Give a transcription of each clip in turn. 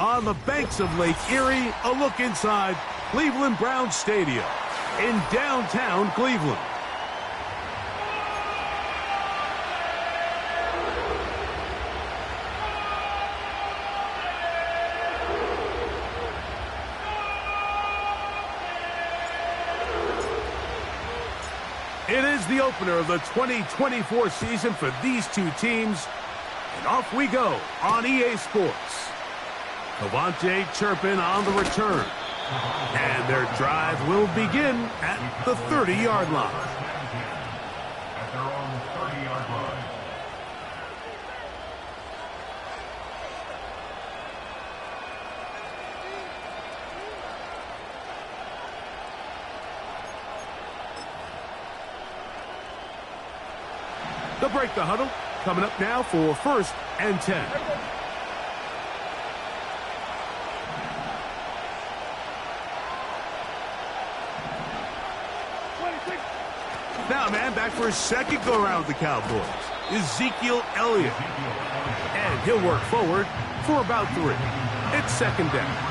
On the banks of Lake Erie, a look inside Cleveland Browns Stadium in downtown Cleveland. It is the opener of the 2024 season for these two teams. And off we go on EA Sports. KaVontae Turpin on the return. And their drive will begin at the 30-yard line. At their own 30-yard line. They'll break the huddle. Coming up now for 1st and 10. Now, man, back for his second go-around with the Cowboys. Ezekiel Elliott. And he'll work forward for about 3. It's 2nd down.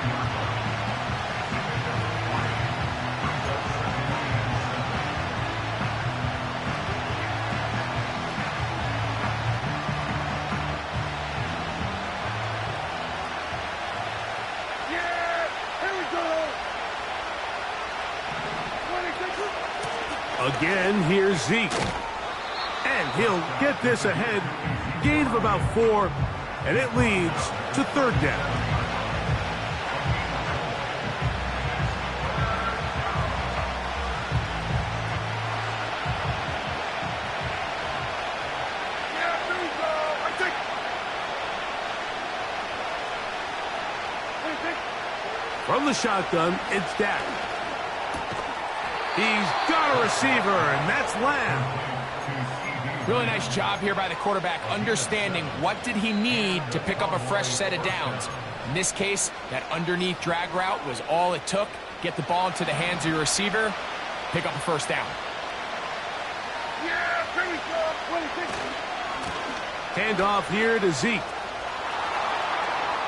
Again, here's Zeke. And he'll get this ahead. Gain of about 4. And it leads to 3rd down. From the shotgun, it's Dak. He's got a receiver, and that's Lamb. Really nice job here by the quarterback, understanding what did he need to pick up a fresh set of downs. In this case, that underneath drag route was all it took. Get the ball into the hands of your receiver, pick up a 1st down. Hand off here to Zeke.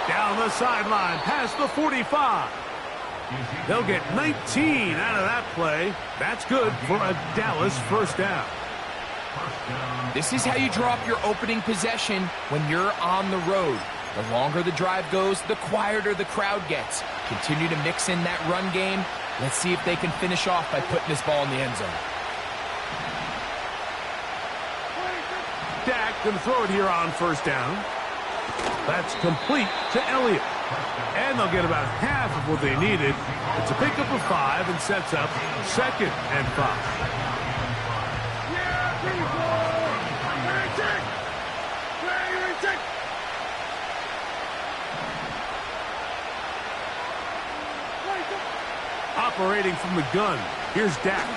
Down the sideline, past the 45. They'll get 19 out of that play. That's good for a Dallas 1st down. This is how you drop your opening possession when you're on the road. The longer the drive goes, the quieter the crowd gets. Continue to mix in that run game. Let's see if they can finish off by putting this ball in the end zone. Dak going to throw it here on 1st down. That's complete to Elliott. And they'll get about half of what they needed. It's a pickup of 5 and sets up 2nd and 5. Operating from the gun, here's Dak.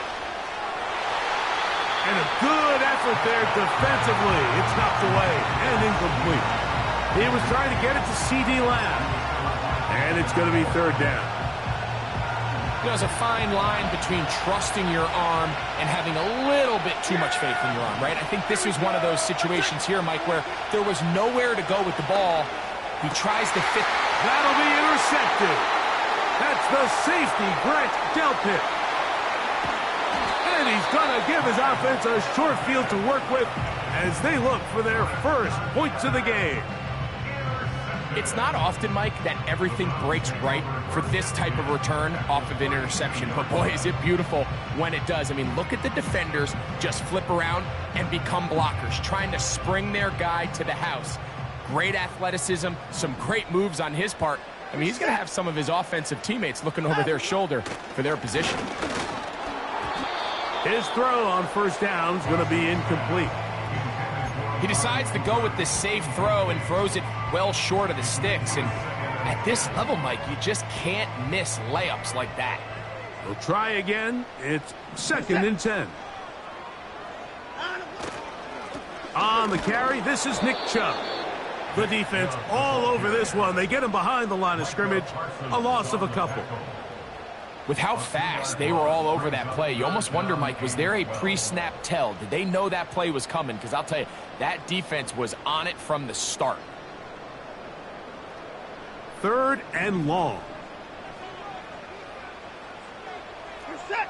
And a good effort there defensively. It's knocked away and incomplete. He was trying to get it to C.D. Lamb. And it's going to be 3rd down. You know, there's a fine line between trusting your arm and having a little bit too much faith in your arm, right? I think this was one of those situations here, Mike, where there was nowhere to go with the ball. He tries to fit. That'll be intercepted. That's the safety, Grant Delpit. And he's going to give his offense a short field to work with as they look for their 1st points of the game. It's not often, Mike, that everything breaks right for this type of return off of an interception. But, boy, is it beautiful when it does. I mean, look at the defenders just flip around and become blockers, trying to spring their guy to the house. Great athleticism, some great moves on his part. I mean, he's going to have some of his offensive teammates looking over their shoulder for their position. His throw on 1st down is going to be incomplete. He decides to go with this safe throw and throws it well short of the sticks. And at this level, Mike, you just can't miss layups like that. We'll try again. It's 2nd and 10. On the carry, this is Nick Chubb. The defense all over this one. They get him behind the line of scrimmage. A loss of a couple. With how fast they were all over that play, you almost wonder, Mike, was there a pre-snap tell? Did they know that play was coming? Because I'll tell you, that defense was on it from the start. 3rd and long. Set.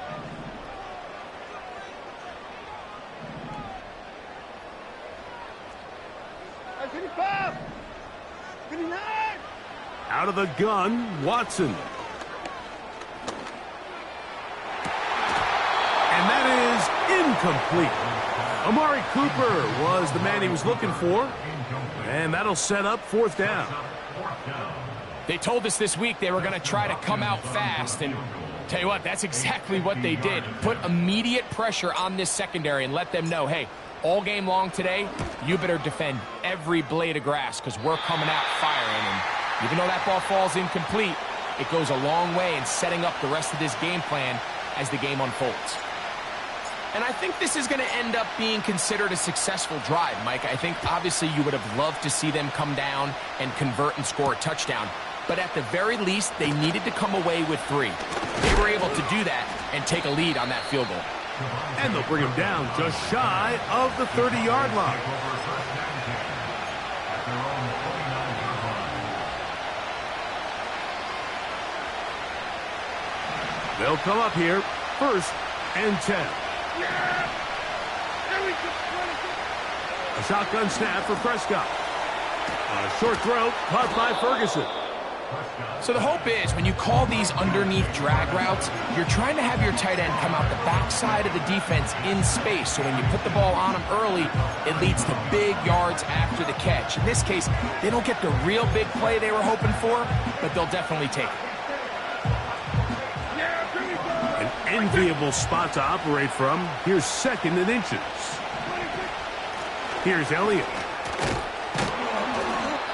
Out of the gun, Watson. And that is incomplete. Amari Cooper was the man he was looking for. And that'll set up 4th down. They told us this week they were going to try to come out fast, and tell you what, that's exactly what they did. Put immediate pressure on this secondary and let them know, hey, all game long today, you better defend every blade of grass because we're coming out firing. And even though that ball falls incomplete, it goes a long way in setting up the rest of this game plan as the game unfolds. And I think this is going to end up being considered a successful drive, Mike. I think obviously you would have loved to see them come down and convert and score a touchdown. But at the very least, they needed to come away with 3. They were able to do that and take a lead on that field goal. And they'll bring him down just shy of the 30-yard line. They'll come up here, 1st and 10. A shotgun snap for Prescott. A short throw caught by Ferguson. So the hope is when you call these underneath drag routes, you're trying to have your tight end come out the backside of the defense in space. So when you put the ball on them early, it leads to big yards after the catch. In this case, they don't get the real big play they were hoping for, but they'll definitely take it. An enviable spot to operate from. Here's 2nd and inches. Here's Elliott.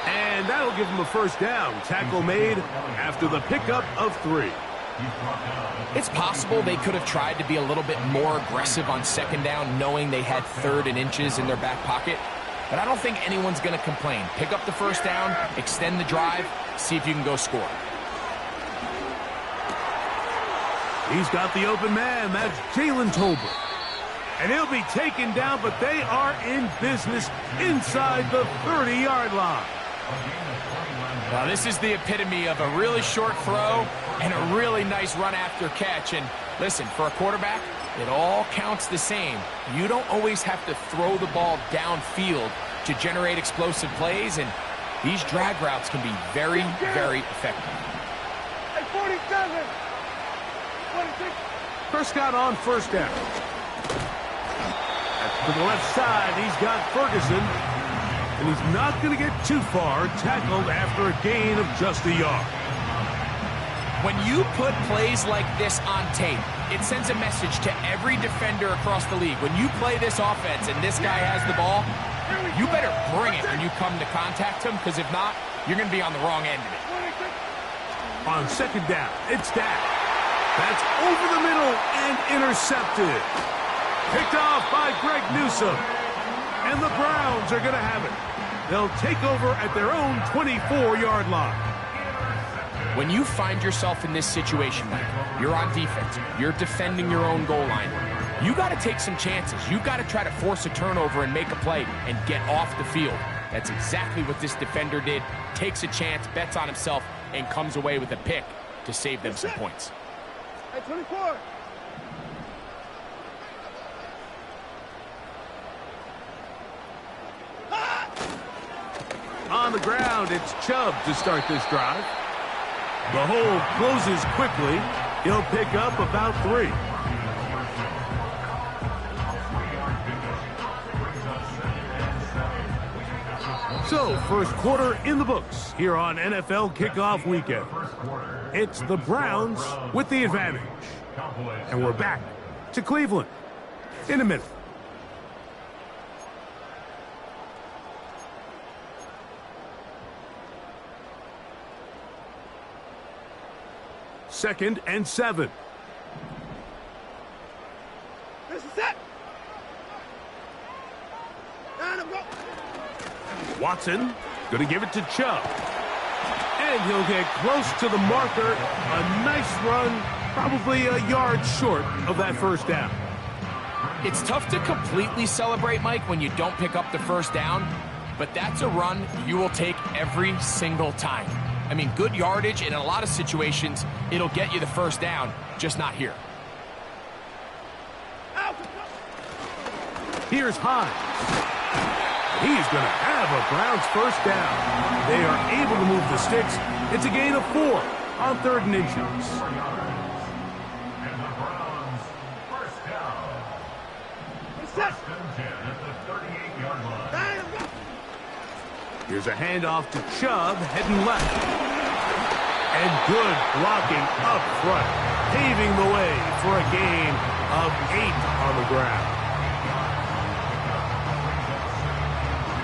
And that'll give him a 1st down. Tackle made after the pickup of 3. It's possible they could have tried to be a little bit more aggressive on 2nd down, knowing they had 3rd and inches in their back pocket. But I don't think anyone's going to complain. Pick up the 1st down, extend the drive, see if you can go score. He's got the open man. That's Jalen Tolbert. And he'll be taken down, but they are in business inside the 30-yard line. Now, this is the epitome of a really short throw and a really nice run after catch. And listen, for a quarterback, it all counts the same. You don't always have to throw the ball downfield to generate explosive plays, and these drag routes can be very, very effective. At 47. 26. Prescott on 1st down. To the left side, he's got Ferguson. And he's not going to get too far, tackled after a gain of just a yard. When you put plays like this on tape, it sends a message to every defender across the league. When you play this offense and this guy has the ball, you better bring it when you come to contact him, because if not, you're going to be on the wrong end of it. On 2nd down, it's Dak. That's over the middle and intercepted. Picked off by Greg Newsome. And the Browns are going to have it. They'll take over at their own 24-yard line. When you find yourself in this situation, Mike, you're on defense, you're defending your own goal line, you got to take some chances. You got to try to force a turnover and make a play and get off the field. That's exactly what this defender did. Takes a chance, bets on himself, and comes away with a pick to save them some points. At 24. On the ground, it's Chubb to start this drive. The hole closes quickly. He'll pick up about 3. So, 1st quarter in the books here on NFL Kickoff Weekend. It's the Browns with the advantage. And we're back to Cleveland in a minute. Second and 7. This is set. And I'm going. Watson going to give it to Chubb. And he'll get close to the marker. A nice run, probably a yard short of that 1st down. It's tough to completely celebrate, Mike, when you don't pick up the 1st down, but that's a run you will take every single time. I mean, good yardage, and in a lot of situations, it'll get you the first down, just not here. Here's Hines. He's going to have a Browns first down. They are able to move the sticks. It's a gain of 4 on 3rd and inches. And the Browns first down. First and 10 at the 38-yard line. Here's a handoff to Chubb, heading left. And good blocking up front, paving the way for a gain of 8 on the ground.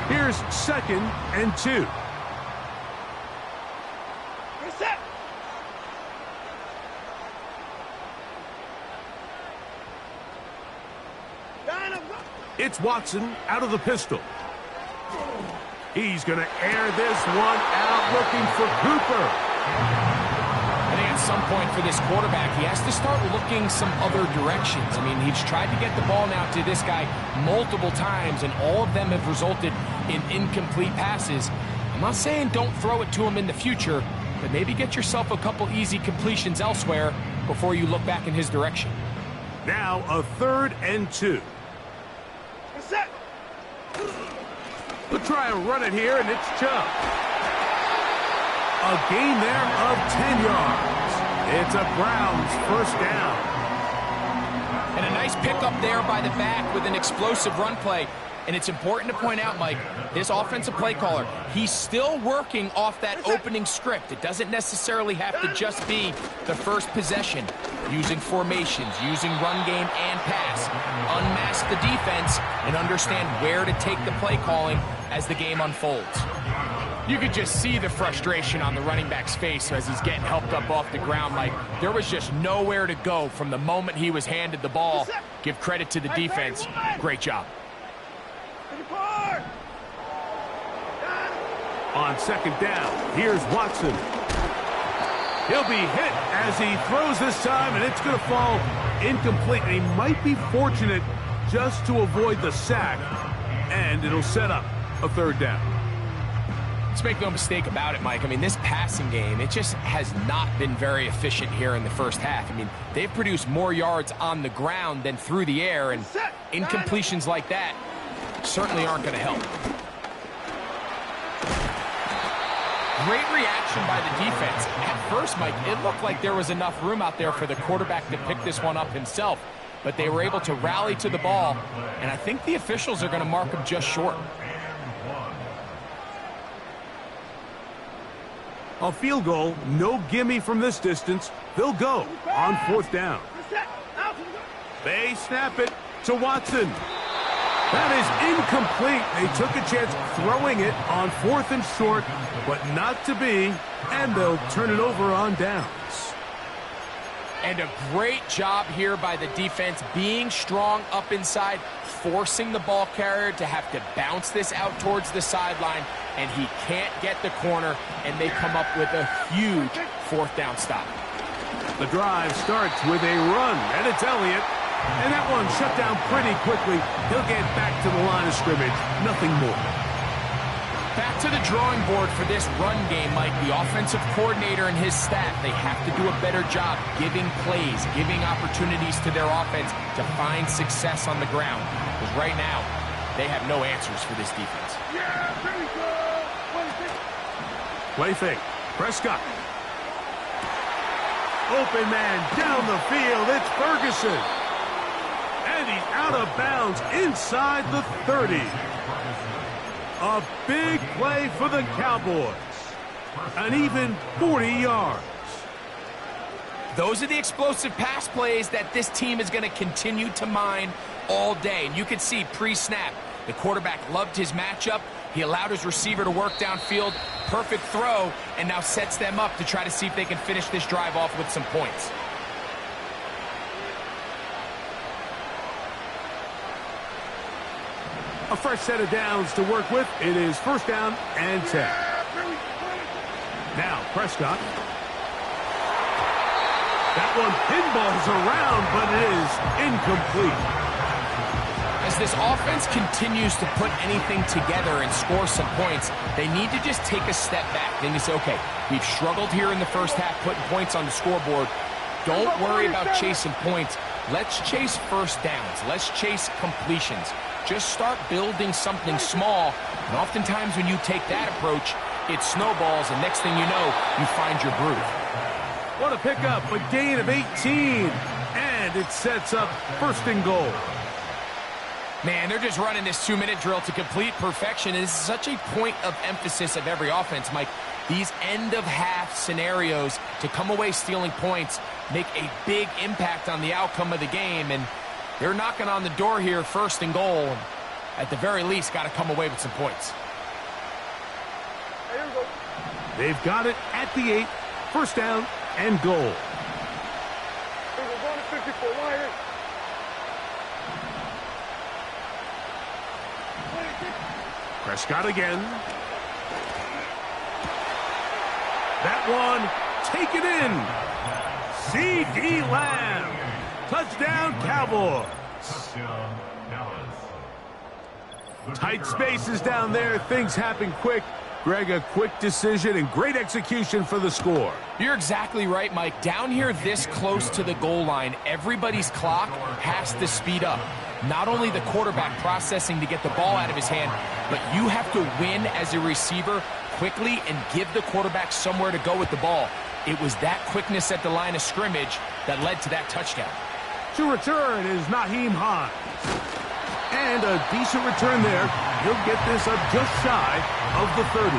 Here's 2nd and 2. Reset. It's Watson out of the pistol. He's going to air this one out, looking for Cooper. I think at some point for this quarterback, he has to start looking some other directions. I mean, he's tried to get the ball now to this guy multiple times, and all of them have resulted in incomplete passes. I'm not saying don't throw it to him in the future, but maybe get yourself a couple easy completions elsewhere before you look back in his direction. Now a 3rd and 2. Reset. We'll try and run it here, and it's Chubb. A gain there of 10 yards. It's a Browns first down. And a nice pickup there by the back with an explosive run play. And it's important to point out, Mike, this offensive play caller, he's still working off that opening script. It doesn't necessarily have to just be the first possession. Using formations, using run game and pass. Unmask the defense and understand where to take the play calling as the game unfolds. You could just see the frustration on the running back's face as he's getting helped up off the ground. Like, there was just nowhere to go from the moment he was handed the ball. Give credit to the defense. Great job. On 2nd down, here's Watson. He'll be hit as he throws this time, and it's going to fall incomplete. And he might be fortunate just to avoid the sack, and it'll set up a 3rd down. Let's make no mistake about it, Mike. I mean, this passing game, it just has not been very efficient here in the first half. I mean, they've produced more yards on the ground than through the air, and incompletions like that certainly aren't going to help. Great reaction by the defense. At first, Mike, it looked like there was enough room out there for the quarterback to pick this one up himself, but they were able to rally to the ball, and I think the officials are going to mark him just short. A field goal, no gimme from this distance. They'll go on 4th down. They snap it to Watson. That is incomplete. They took a chance throwing it on 4th and short, but not to be, and they'll turn it over on downs. And a great job here by the defense, being strong up inside, forcing the ball carrier to have to bounce this out towards the sideline, and he can't get the corner, and they come up with a huge 4th down stop. The drive starts with a run, and it's Elliott. And that one shut down pretty quickly. He'll get back to the line of scrimmage. Nothing more. Back to the drawing board for this run game, Mike. The offensive coordinator and his staff, they have to do a better job giving plays, giving opportunities to their offense to find success on the ground. Because right now, they have no answers for this defense. Play fake. Prescott. Open man down the field. It's Ferguson. And he's out of bounds inside the 30. A big play for the Cowboys. An even 40 yards. Those are the explosive pass plays that this team is going to continue to mine all day. And you can see pre-snap, the quarterback loved his matchup. He allowed his receiver to work downfield. Perfect throw, and now sets them up to try to see if they can finish this drive off with some points. A fresh set of downs to work with. It is 1st down and 10. Now Prescott. That one pinballs around, but it is incomplete. As this offense continues to put anything together and score some points, they need to just take a step back. Then you say, okay, we've struggled here in the first half putting points on the scoreboard. Don't worry about chasing points. Let's chase first downs. Let's chase completions. Just start building something small. And oftentimes when you take that approach, it snowballs, and next thing you know, you find your groove. What a pickup, a gain of 18. And it sets up 1st and goal. Man, they're just running this 2-minute drill to complete perfection. It is such a point of emphasis of every offense, Mike. These end-of-half scenarios to come away stealing points make a big impact on the outcome of the game, and they're knocking on the door here, 1st and goal. At the very least, got to come away with some points. They've got it at the 8, 1st down and goal. Prescott again. That one, taken in. C.D. Lamb. Touchdown, Cowboys. Tight spaces down there. Things happen quick. Greg, a quick decision and great execution for the score. You're exactly right, Mike. Down here this close to the goal line, everybody's clock has to speed up. Not only the quarterback processing to get the ball out of his hand, but you have to win as a receiver quickly and give the quarterback somewhere to go with the ball. It was that quickness at the line of scrimmage that led to that touchdown. To return is Nyheim Hines. And a decent return there. He'll get this up just shy of the 30.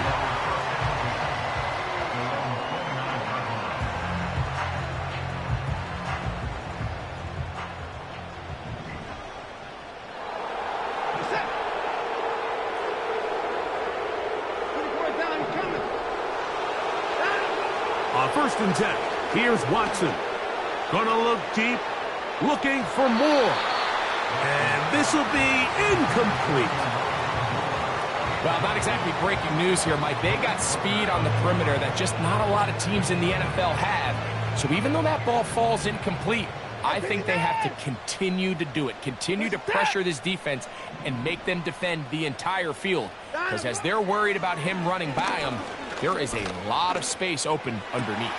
On 1st and 10, here's Watson. Gonna look deep, looking for more. And this will be incomplete. Well, not exactly breaking news here, Mike. They got speed on the perimeter that just not a lot of teams in the NFL have. So even though that ball falls incomplete, I think they have to continue to do it. Continue to pressure this defense and make them defend the entire field. Because as they're worried about him running by them, there is a lot of space open underneath.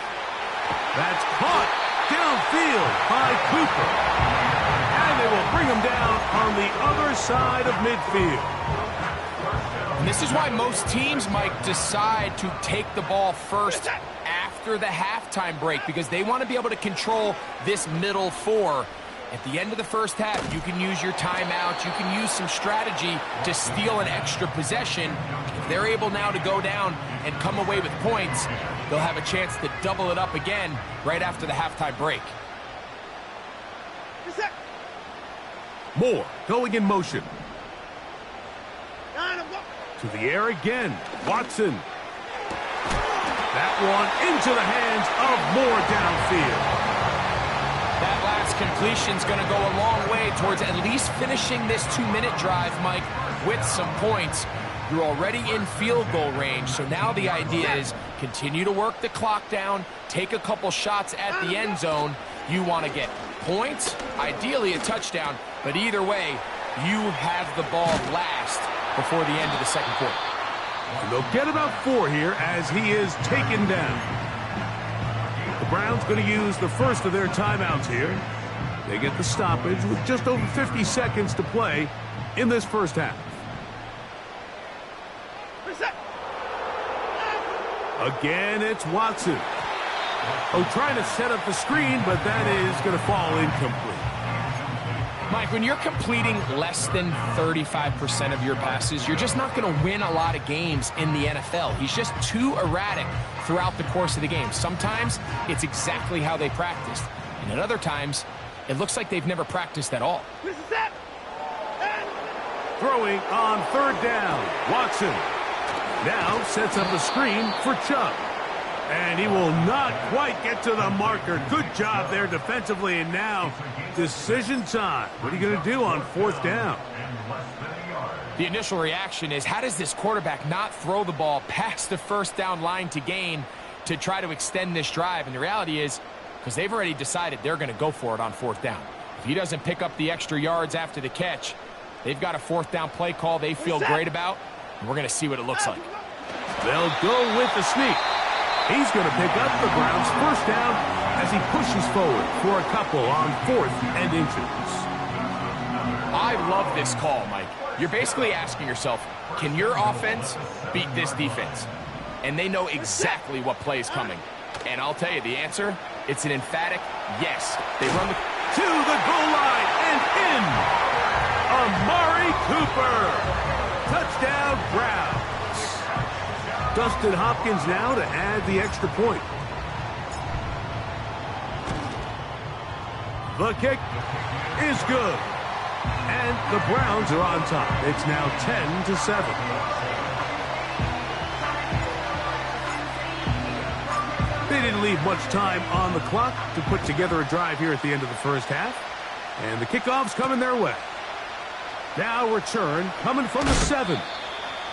That's caught downfield by Cooper. And they will bring him down on the other side of midfield. And this is why most teams, Mike, decide to take the ball first after the halftime break, because they want to be able to control this middle 4. At the end of the first half, you can use your timeout. You can use some strategy to steal an extra possession. If they're able now to go down and come away with points, they'll have a chance to double it up again right after the halftime break. Moore going in motion. To the air again. Watson. That one into the hands of Moore downfield. That last completion's going to go a long way towards at least finishing this 2-minute drive, Mike, with some points. You're already in field goal range, so now the idea is continue to work the clock down, take a couple shots at the end zone. You want to get points, ideally a touchdown, but either way, you have the ball last before the end of the second quarter. And they'll get about 4 here as he is taken down. The Browns going to use the first of their timeouts here. They get the stoppage with just over 50 seconds to play in this first half. Again, it's Watson. Oh, trying to set up the screen, but that is going to fall incomplete. Mike, when you're completing less than 35% of your passes, you're just not going to win a lot of games in the NFL. He's just too erratic throughout the course of the game. Sometimes it's exactly how they practiced, and at other times it looks like they've never practiced at all. Throwing on 3rd down, Watson now sets up a screen for Chubb. And he will not quite get to the marker. Good job there defensively, and now decision time. What are you going to do on 4th down? The initial reaction is, how does this quarterback not throw the ball past the 1st down line to gain to try to extend this drive? And the reality is, because they've already decided they're going to go for it on 4th down. If he doesn't pick up the extra yards after the catch, They've got a fourth down play call they feel great about, and we're going to see what it looks like. They'll go with the sneak. He's going to pick up the Browns' first down as he pushes forward for a couple on 4th and inches. I love this call, Mike. You're basically asking yourself, can your offense beat this defense? And they know exactly what play is coming. And I'll tell you the answer, it's an emphatic yes. They run to the goal line and in. Amari Cooper. Touchdown, Browns. Dustin Hopkins now to add the extra point. The kick is good. And the Browns are on top. It's now 10-7. They didn't leave much time on the clock to put together a drive here at the end of the first half. And the kickoff's coming their way. Now return coming from the 7.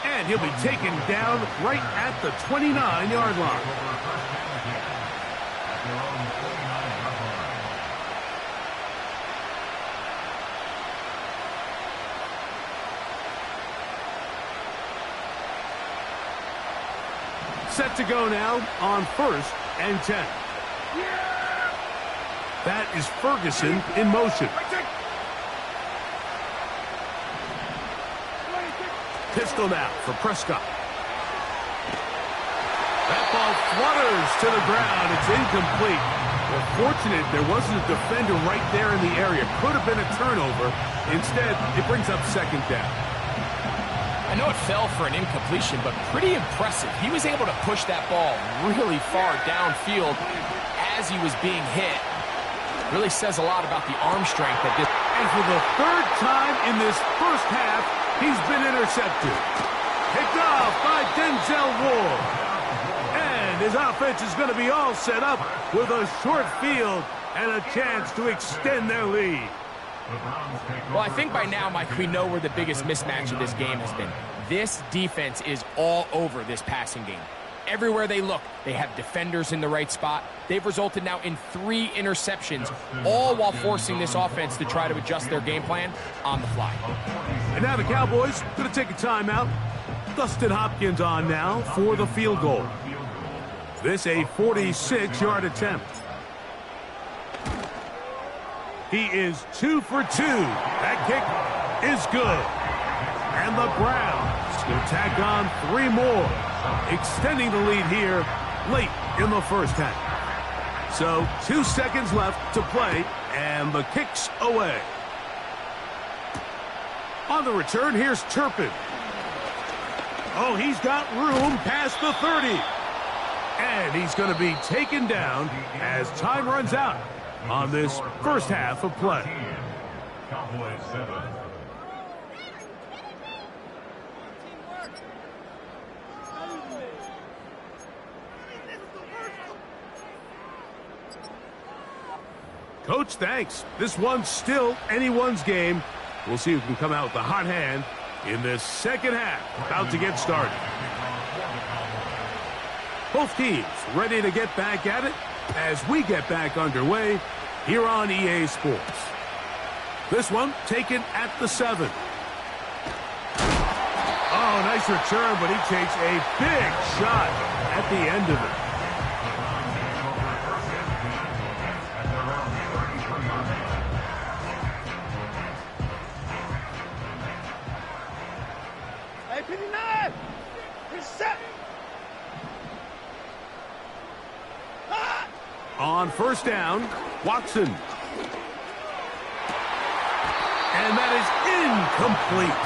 And he'll be taken down right at the 29-yard line. Set to go now on 1st and 10. That is Ferguson in motion. Pistol now for Prescott. That ball flutters to the ground. It's incomplete. Well, fortunate there wasn't a defender right there in the area. Could have been a turnover. Instead, it brings up 2nd down. I know it fell for an incompletion, but pretty impressive. He was able to push that ball really far downfield as he was being hit. Really says a lot about the arm strength that this. And for the 3rd time in this first half, he's been intercepted. Picked off by Denzel Ward. And his offense is going to be all set up with a short field and a chance to extend their lead. Well, I think by now, Mike, we know where the biggest mismatch of this game has been. This defense is all over this passing game. Everywhere they look, they have defenders in the right spot. They've resulted now in 3 interceptions, all while forcing this offense to try to adjust their game plan on the fly. And now the Cowboys going to take a timeout. Dustin Hopkins on now for the field goal. This a 46-yard attempt. He is 2 for 2. That kick is good. And the Browns will tack on 3 more, extending the lead here late in the first half. So 2 seconds left to play, and the kick's away. On the return, here's Turpin. Oh, he's got room past the 30. And he's going to be taken down as time runs out on this first half of play. Cowboys 7. Coach, thanks. This one's still anyone's game. We'll see who can come out with the hot hand in this second half. About to get started. Both teams ready to get back at it as we get back underway here on EA Sports. This one taken at the 7. Oh, nice return, but he takes a big shot at the end of it. Hey, 59! Reset! On first down, Watson. And that is incomplete.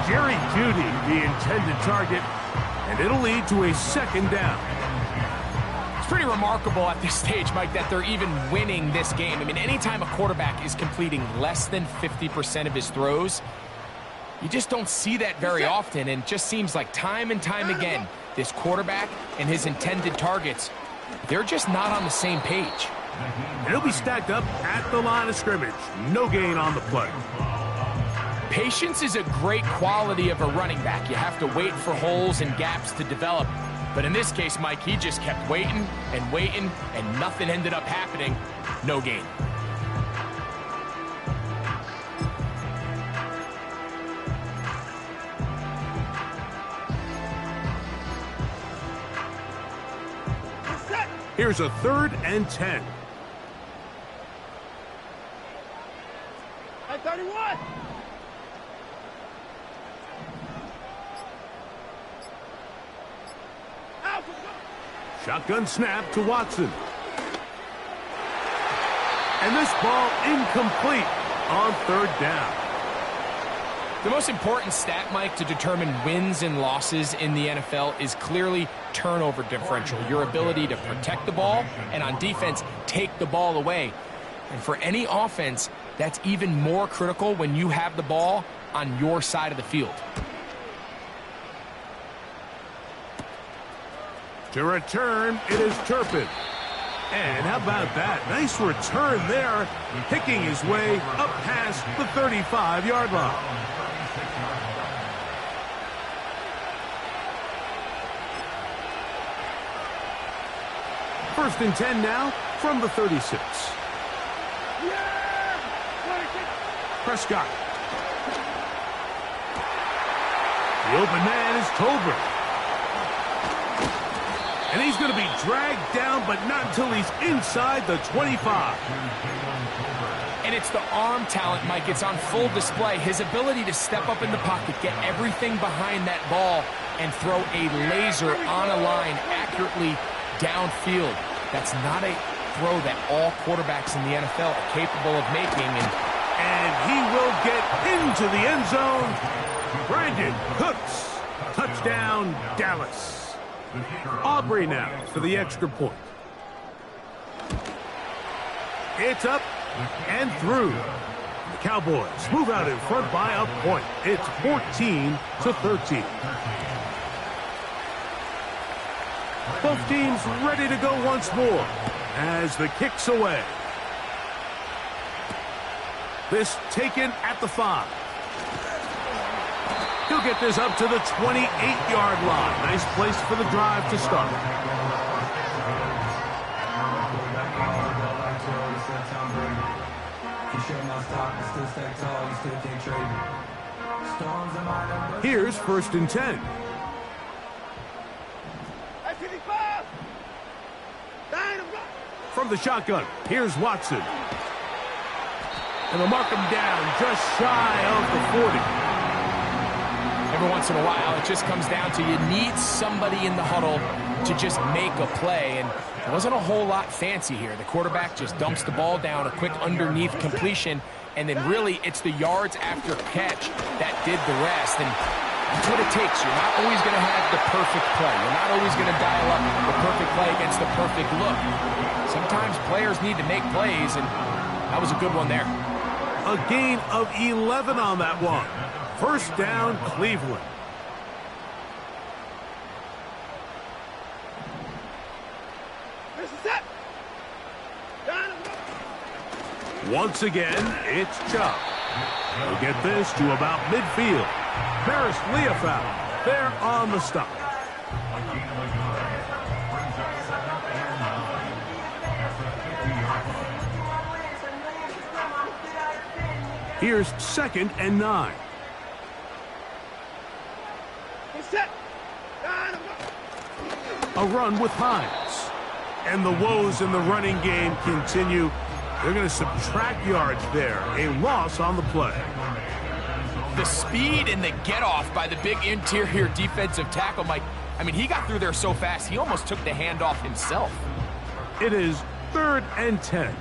Jerry Jeudy, the intended target, and it'll lead to a 2nd down. It's pretty remarkable at this stage, Mike, that they're even winning this game. I mean, anytime a quarterback is completing less than 50% of his throws, you just don't see that very often, and it just seems like time and time again, this quarterback and his intended targets, they're just not on the same page. And he'll be stacked up at the line of scrimmage. No gain on the play. Patience is a great quality of a running back. You have to wait for holes and gaps to develop. But in this case, Mike, he just kept waiting and waiting, and nothing ended up happening. No gain. Here's a 3rd and 10. At 31. Out. Shotgun snap to Watson. And this ball incomplete on 3rd down. The most important stat, Mike, to determine wins and losses in the NFL is clearly turnover differential, your ability to protect the ball and on defense take the ball away. And for any offense, that's even more critical when you have the ball on your side of the field. To return, it is Turpin. And how about that? Nice return there, picking his way up past the 35-yard line. First and 10 now from the 36. Prescott. The open man is Tolbert. And he's going to be dragged down, but not until he's inside the 25. And it's the arm talent, Mike. It's on full display. His ability to step up in the pocket, get everything behind that ball, and throw a laser on a line accurately downfield. That's not a throw that all quarterbacks in the NFL are capable of making. And he will get into the end zone. Brandon Cooks. Touchdown, Dallas. Aubrey now for the extra point. It's up and through. The Cowboys move out in front by a point. It's 14-13. Both teams ready to go once more as the kick's away. This taken at the 5. He'll get this up to the 28-yard line. Nice place for the drive to start. Here's 1st and 10. From the shotgun, here's Watson. And they'll mark him down just shy of the 40. Every once in a while, it just comes down to you need somebody in the huddle to just make a play. And it wasn't a whole lot fancy here. The quarterback just dumps the ball down, a quick underneath completion, and then really it's the yards after catch that did the rest. And that's what it takes. You're not always going to have the perfect play. You're not always going to dial up the perfect play against the perfect look. Sometimes players need to make plays, and that was a good one there. A gain of 11 on that one. 1st down, Cleveland. Once again, it's Chubb. He'll get this to about midfield. Paris Leofau there on the stop. Here's 2nd and 9. A run with Hines. And the woes in the running game continue. They're going to subtract yards there. A loss on the play. The speed and the get-off by the big interior defensive tackle, Mike. I mean, he got through there so fast, he almost took the handoff himself. It is 3rd and 10.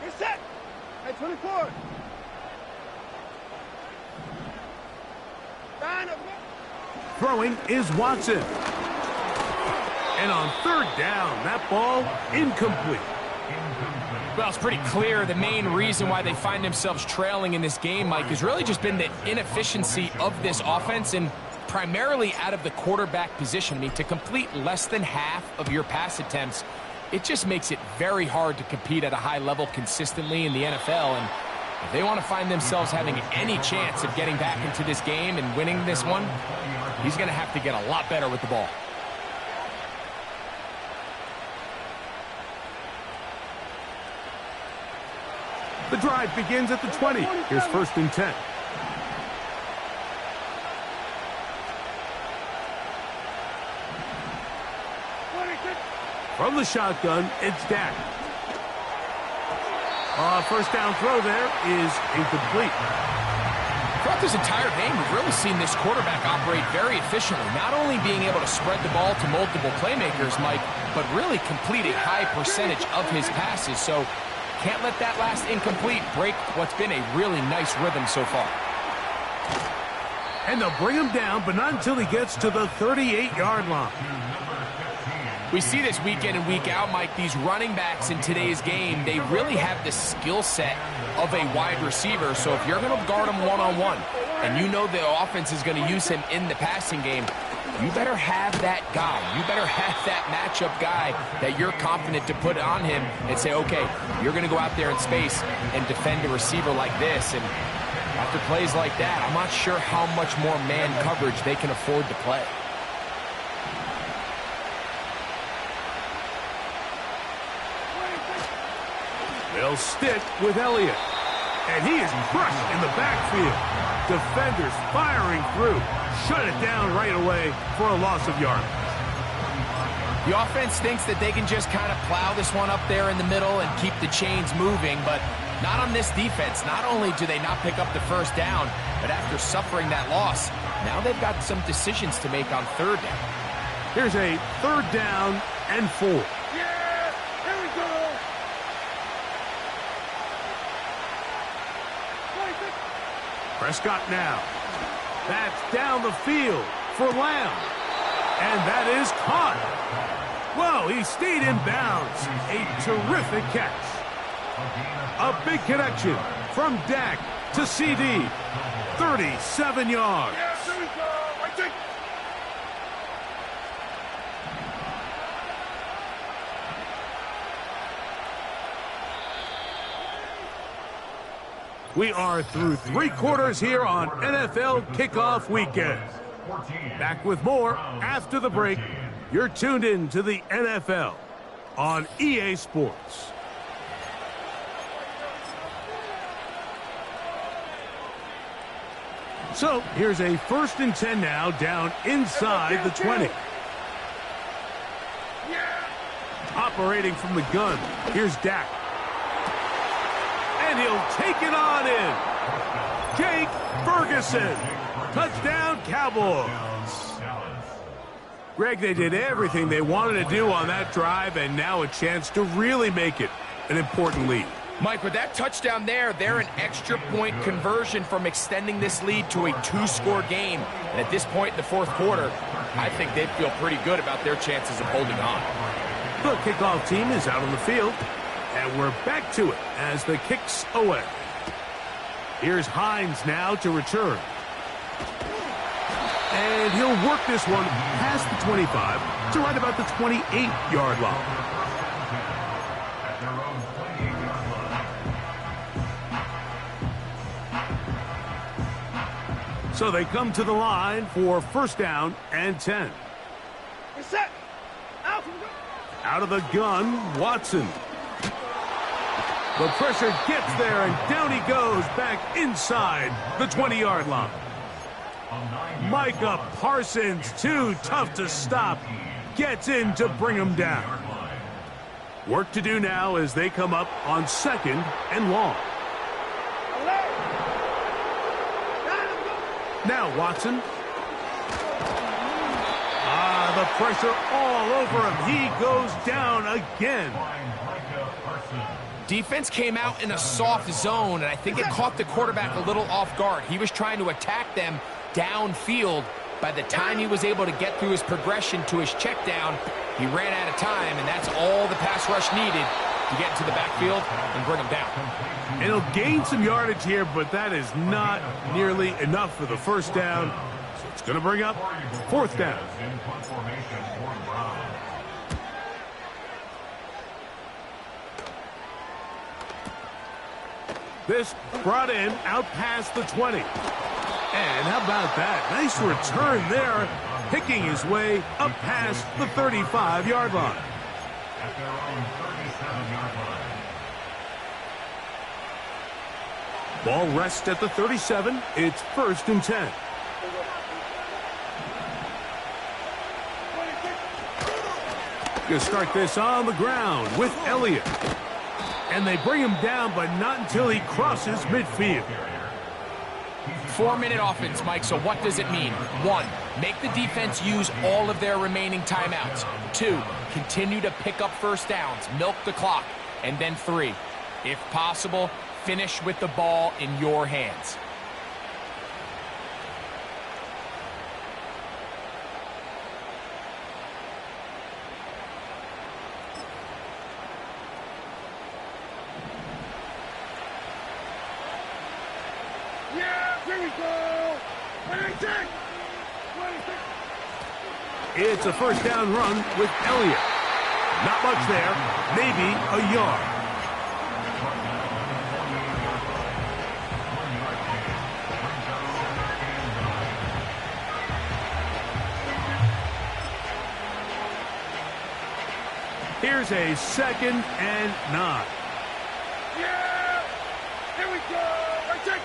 You're set. At 24. Throwing is Watson. And on 3rd down, that ball incomplete. Well, it's pretty clear the main reason why they find themselves trailing in this game, Mike, has really just been the inefficiency of this offense and primarily out of the quarterback position. I mean, to complete less than half of your pass attempts, it just makes it very hard to compete at a high level consistently in the NFL. And if they want to find themselves having any chance of getting back into this game and winning this one, he's going to have to get a lot better with the ball. The drive begins at the 20. Here's 1st and 10. From the shotgun, it's Dak. First down throw there is incomplete. Throughout this entire game, we've really seen this quarterback operate very efficiently, not only being able to spread the ball to multiple playmakers, Mike, but really complete a high percentage of his passes. So can't let that last incomplete break what's been a really nice rhythm so far. And they'll bring him down, but not until he gets to the 38-yard line. We see this week in and week out, Mike, these running backs in today's game, they really have the skill set of a wide receiver. So if you're going to guard him one-on-one, and you know the offense is going to use him in the passing game, you better have that guy. You better have that matchup guy that you're confident to put on him and say, okay, you're going to go out there in space and defend a receiver like this. And after plays like that, I'm not sure how much more man coverage they can afford to play. They'll stick with Elliott. And he is crushed in the backfield. Defenders firing through. Shut it down right away for a loss of yardage. The offense thinks that they can just kind of plow this one up there in the middle and keep the chains moving, but not on this defense. Not only do they not pick up the first down, but after suffering that loss, now they've got some decisions to make on third down. Here's a 3rd down and 4. Yeah! Here we go! 26. Prescott now. That's down the field for Lamb. And that is caught. Whoa, he stayed in bounds. A terrific catch. A big connection from Dak to CD. 37 yards. Yeah, here we go! Right take. We are through 3 quarters here on NFL Kickoff Weekend. Back with more after the break. You're tuned in to the NFL on EA Sports. So here's a 1st and 10 now, down inside the 20. Operating from the gun, here's Dak. And he'll take it on in. Jake Ferguson. Touchdown, Cowboys. Greg, they did everything they wanted to do on that drive, and now a chance to really make it an important lead. Mike, with that touchdown there, they're an extra point conversion from extending this lead to a 2-score game. And at this point in the 4th quarter, I think they'd feel pretty good about their chances of holding on. The kickoff team is out on the field, and we're back to it as the kick's away. Here's Hines now to return. And he'll work this one past the 25 to right about the 28-yard line. So they come to the line for 1st down and 10. You're set. Out. Out of the gun, Watson. The pressure gets there, and down he goes back inside the 20-yard line. Micah Parsons, too tough to stop, gets in to bring him down. Work to do now as they come up on 2nd and long. Now Watson. The pressure all over him. He goes down again. Defense came out in a soft zone, and I think it caught the quarterback a little off guard. He was trying to attack them downfield. By the time he was able to get through his progression to his check down, he ran out of time, and that's all the pass rush needed to get into the backfield and bring him down. And he'll gain some yardage here, but that is not nearly enough for the 1st down. So it's going to bring up 4th down. This brought in out past the 20. And how about that? Nice return there, picking his way up past the 35-yard line. At their own 37-yard line. Ball rests at the 37. It's 1st and 10. Gonna start this on the ground with Elliott. And they bring him down, but not until he crosses midfield. 4-minute offense, Mike, so what does it mean? 1, make the defense use all of their remaining timeouts. 2, continue to pick up first downs, milk the clock. And then 3, if possible, finish with the ball in your hands. Yeah, here we go. 26. 26. It's a first down run with Elliott. Not much there, maybe a yard. Here's a 2nd and 9. Yeah, here we go. Right take.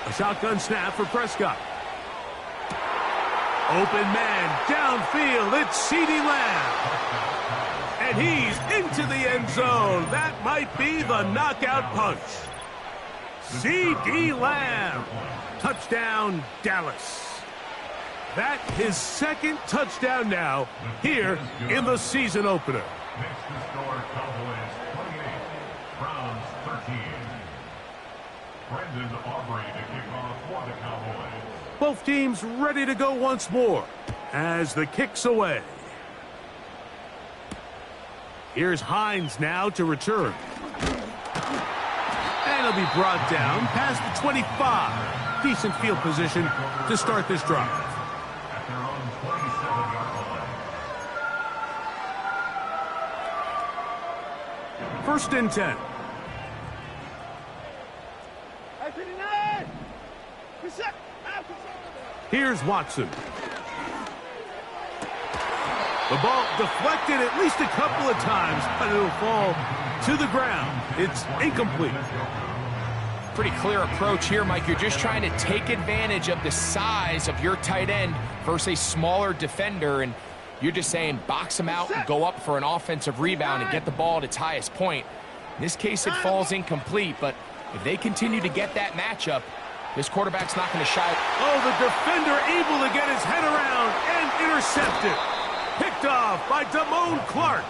A shotgun snap for Prescott. Open man, downfield, it's CeeDee Lamb. And he's into the end zone. That might be the knockout punch. CeeDee Lamb. Touchdown, Dallas. That's his 2nd touchdown now here in the season opener. Next to score, Cowboys 28, Browns 13. Brendan Aubrey to kick off for the Cowboys. Both teams ready to go once more as the kick's away. Here's Hines now to return. And he'll be brought down past the 25. Decent field position to start this drive. At their own 27-yard line. First and 10. I 59. Reset. Here's Watson. The ball deflected at least a couple of times, but it'll fall to the ground. It's incomplete. Pretty clear approach here, Mike. You're just trying to take advantage of the size of your tight end versus a smaller defender, and you're just saying box him out and go up for an offensive rebound and get the ball at its highest point. In this case, it falls incomplete, but if they continue to get that matchup, this quarterback's not going to shy. Oh, the defender able to get his head around and intercepted. Picked off by Damone Clark.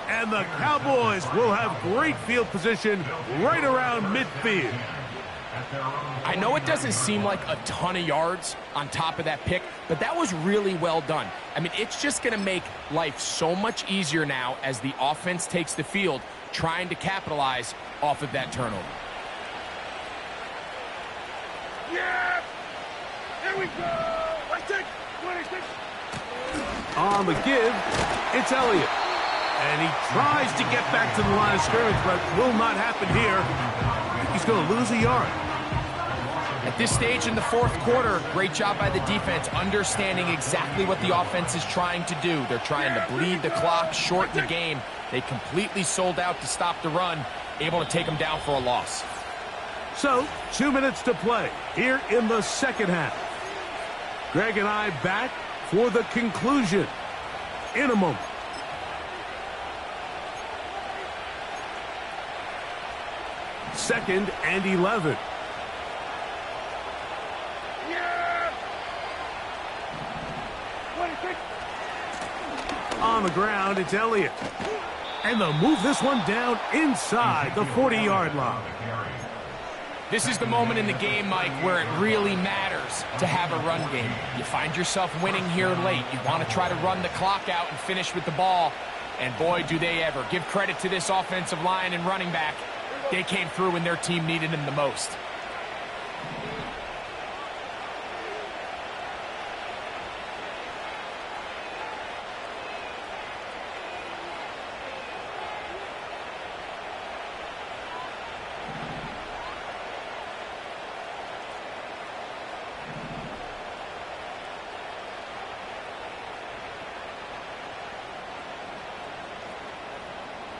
And the Cowboys will have great field position right around midfield. I know it doesn't seem like a ton of yards on top of that pick, but that was really well done. I mean, it's just going to make life so much easier now as the offense takes the field, trying to capitalize off of that turnover. Yeah, here we go. Right take. 26. On the give, it's Elliott. And he tries to get back to the line of scrimmage, but will not happen here. He's going to lose a yard. At this stage in the 4th quarter, great job by the defense, understanding exactly what the offense is trying to do. They're trying to bleed the clock, shorten the game. They completely sold out to stop the run, able to take them down for a loss. So, 2 minutes to play here in the 2nd half. Greg and I back for the conclusion in a moment. Second and 11. Yeah. 26. On the ground, it's Elliott. And they'll move this one down inside the 40-yard line. This is the moment in the game, Mike, where it really matters to have a run game. You find yourself winning here late. You want to try to run the clock out and finish with the ball. And boy, do they ever. Give credit to this offensive line and running back. They came through when their team needed them the most.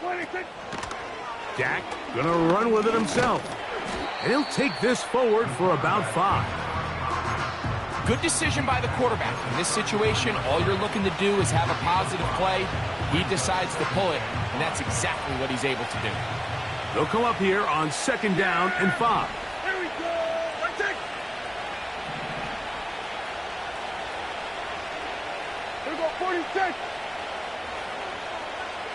26. Dak gonna run with it himself. And he'll take this forward for about 5. Good decision by the quarterback. In this situation, all you're looking to do is have a positive play. He decides to pull it, and that's exactly what he's able to do. They'll come up here on 2nd down and 5. Here we go. Let's take. Here we go, 46.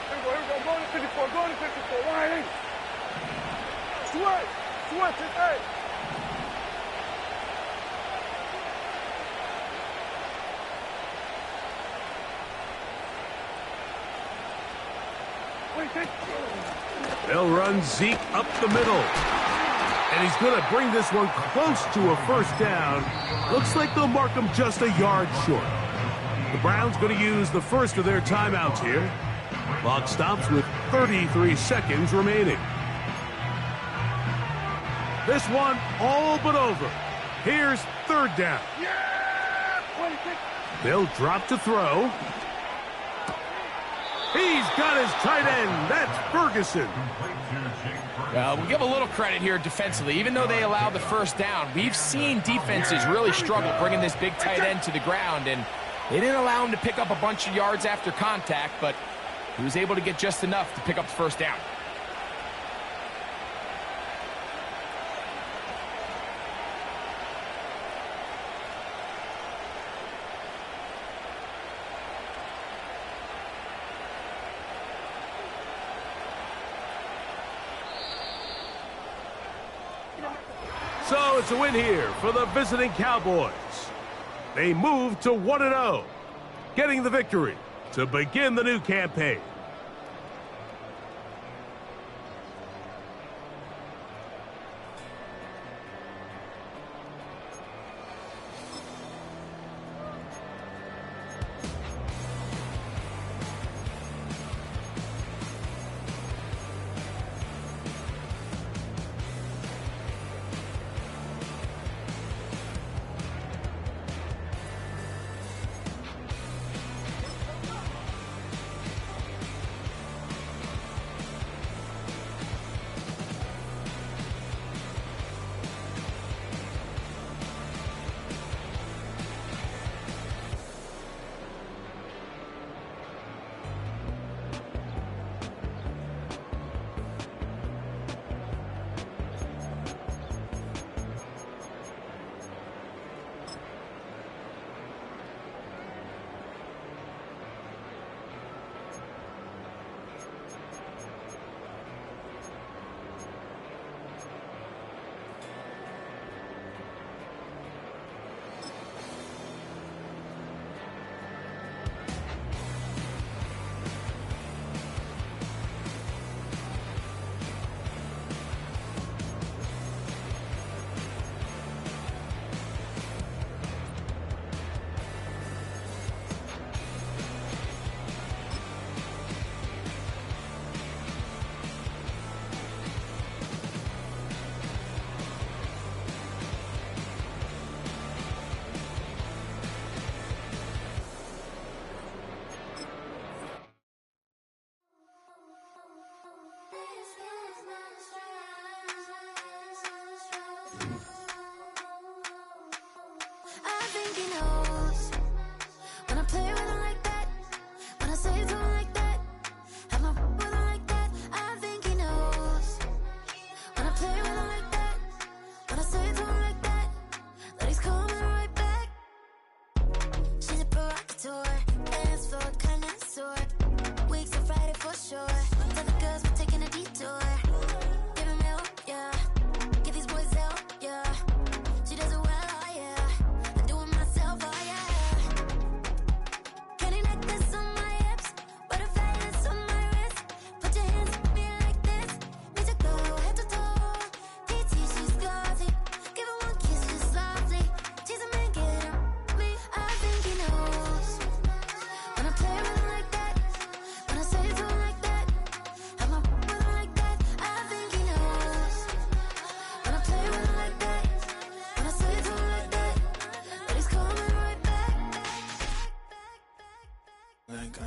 Here we go. Going to 54. Going to 54. Wide. Switch. Switch it. Hey. They'll run Zeke up the middle. And he's going to bring this one close to a 1st down. Looks like they'll mark him just a yard short. The Browns going to use the first of their timeouts here. Clock stops with 33 seconds remaining. This one all but over. Here's 3rd down. Yeah! 26. They'll drop to throw. He's got his tight end. That's Ferguson. We'll give a little credit here defensively. Even though they allowed the 1st down, we've seen defenses really struggle bringing this big tight end to the ground, and they didn't allow him to pick up a bunch of yards after contact, but he was able to get just enough to pick up the 1st down. So it's a win here for the visiting Cowboys. They move to 1-0, getting the victory to begin the new campaign.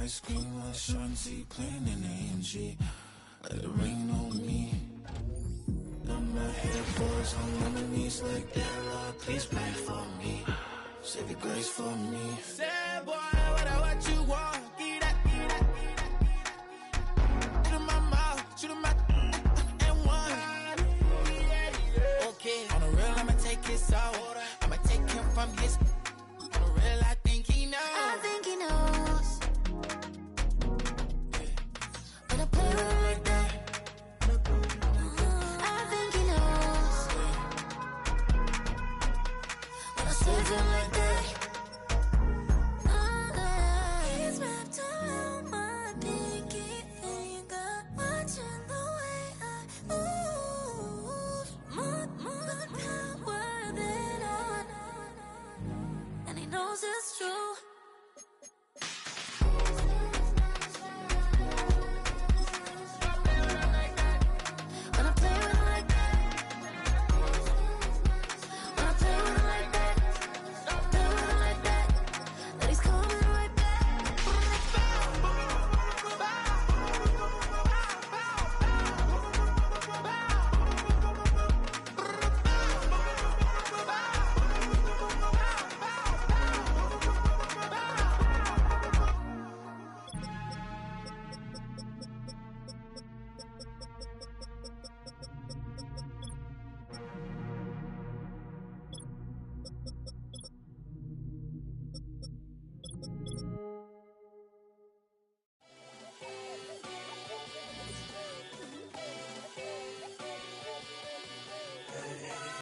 Ice cream, a Shanti, plain in AMG. let it rain on me. Got my head boys on my knees like that, Lord, please pray for me. Save your grace for me. Say, boy, what you want? Get that. Shoot in my mouth, shoot in my and one. Okay, on the real, I'ma take his out. I'ma take him from his. On the real, I think he knows. I think he knows. But I play with him like that. I think he knows. But I save him like that.